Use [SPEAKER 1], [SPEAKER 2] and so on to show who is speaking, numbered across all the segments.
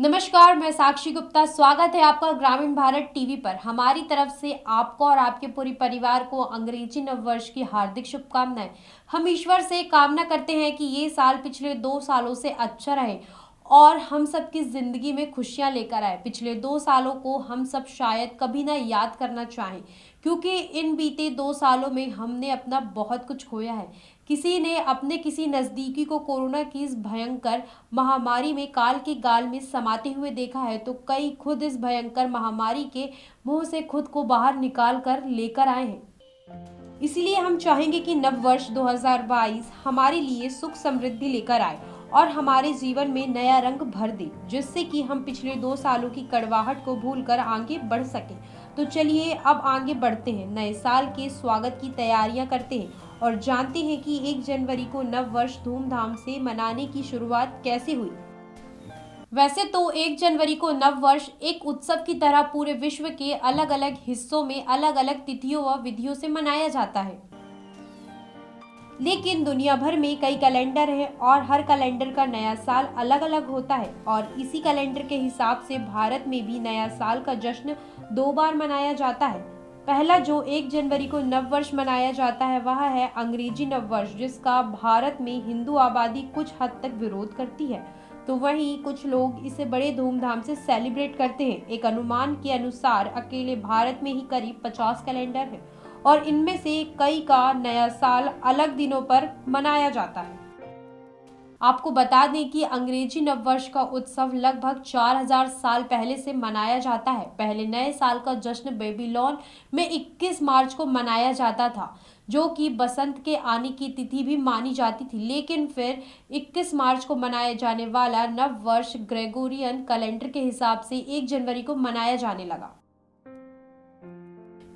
[SPEAKER 1] नमस्कार, मैं साक्षी गुप्ता। स्वागत है आपका ग्रामीण भारत टीवी पर। हमारी तरफ से आपको और आपके पूरे परिवार को अंग्रेजी नववर्ष की हार्दिक शुभकामनाएं। हम ईश्वर से कामना करते हैं कि ये साल पिछले 2 सालों से अच्छा रहे और हम सबकी जिंदगी में खुशियां लेकर आए। पिछले 2 सालों को हम सब शायद कभी ना याद करना चाहें, क्योंकि इन बीते 2 सालों में हमने अपना बहुत कुछ खोया है। किसी ने अपने किसी नज़दीकी को कोरोना की इस भयंकर महामारी में काल के गाल में समाते हुए देखा है, तो कई खुद इस भयंकर महामारी के मुंह से खुद को बाहर निकाल कर लेकर आए हैं। इसलिए हम चाहेंगे कि नव वर्ष 2022 हमारे लिए सुख समृद्धि लेकर आए और हमारे जीवन में नया रंग भर दे, जिससे कि हम पिछले 2 सालों की कड़वाहट को भूलकर आगे बढ़ सकें। तो चलिए अब आगे बढ़ते हैं, नए साल के स्वागत की तैयारियां करते हैं और जानते हैं कि 1 जनवरी को नव वर्ष धूमधाम से मनाने की शुरुआत कैसे हुई। वैसे तो 1 जनवरी को नव वर्ष एक उत्सव की तरह पूरे विश्व के अलग अलग हिस्सों में अलग अलग तिथियों व विधियों से मनाया जाता है, लेकिन दुनिया भर में कई कैलेंडर हैं और हर कैलेंडर का नया साल अलग अलग होता है। और इसी कैलेंडर के हिसाब से भारत में भी नया साल का जश्न 2 बार मनाया जाता है। पहला जो 1 जनवरी को नव वर्ष मनाया जाता है वह है अंग्रेजी नव वर्ष, जिसका भारत में हिंदू आबादी कुछ हद तक विरोध करती है, तो वहीं कुछ लोग इसे बड़े धूमधाम से सेलिब्रेट करते हैं। एक अनुमान के अनुसार अकेले भारत में ही करीब 50 कैलेंडर हैं और इनमें से कई का नया साल अलग दिनों पर मनाया जाता है। आपको बता दें कि अंग्रेजी नववर्ष का उत्सव लगभग 4000 साल पहले से मनाया जाता है। पहले नए साल का जश्न बेबीलोन में 21 मार्च को मनाया जाता था, जो कि बसंत के आने की तिथि भी मानी जाती थी, लेकिन फिर 21 मार्च को मनाया जाने वाला नव वर्ष ग्रेगोरियन कैलेंडर के हिसाब से 1 जनवरी को मनाया जाने लगा।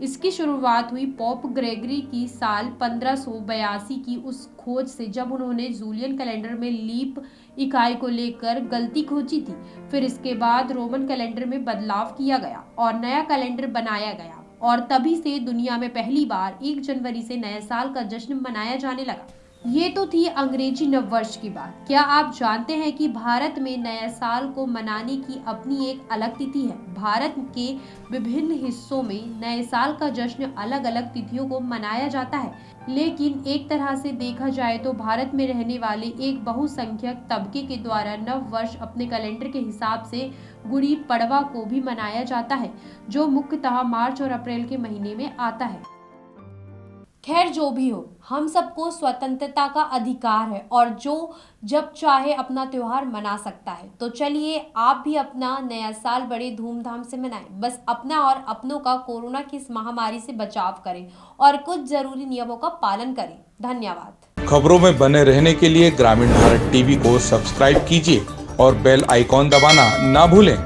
[SPEAKER 1] इसकी शुरुआत हुई पोप ग्रेगरी की साल 1582 की उस खोज से, जब उन्होंने जूलियन कैलेंडर में लीप इकाई को लेकर गलती खोजी थी। फिर इसके बाद रोमन कैलेंडर में बदलाव किया गया और नया कैलेंडर बनाया गया और तभी से दुनिया में पहली बार 1 जनवरी से नए साल का जश्न मनाया जाने लगा। ये तो थी अंग्रेजी नववर्ष की बात। क्या आप जानते हैं कि भारत में नए साल को मनाने की अपनी एक अलग तिथि है। भारत के विभिन्न हिस्सों में नए साल का जश्न अलग अलग तिथियों को मनाया जाता है, लेकिन एक तरह से देखा जाए तो भारत में रहने वाले एक बहुसंख्यक तबके के द्वारा नव वर्ष अपने कैलेंडर के हिसाब से गुड़ी पड़वा को भी मनाया जाता है, जो मुख्यतः मार्च और अप्रैल के महीने में आता है। खैर, जो भी हो, हम सबको स्वतंत्रता का अधिकार है और जो जब चाहे अपना त्योहार मना सकता है। तो चलिए आप भी अपना नया साल बड़े धूमधाम से मनाएं। बस अपना और अपनों का कोरोना की इस महामारी से बचाव करें और कुछ जरूरी नियमों का पालन करें। धन्यवाद।
[SPEAKER 2] खबरों में बने रहने के लिए ग्रामीण भारत टीवी को सब्सक्राइब कीजिए और बेल आइकॉन दबाना ना भूलें।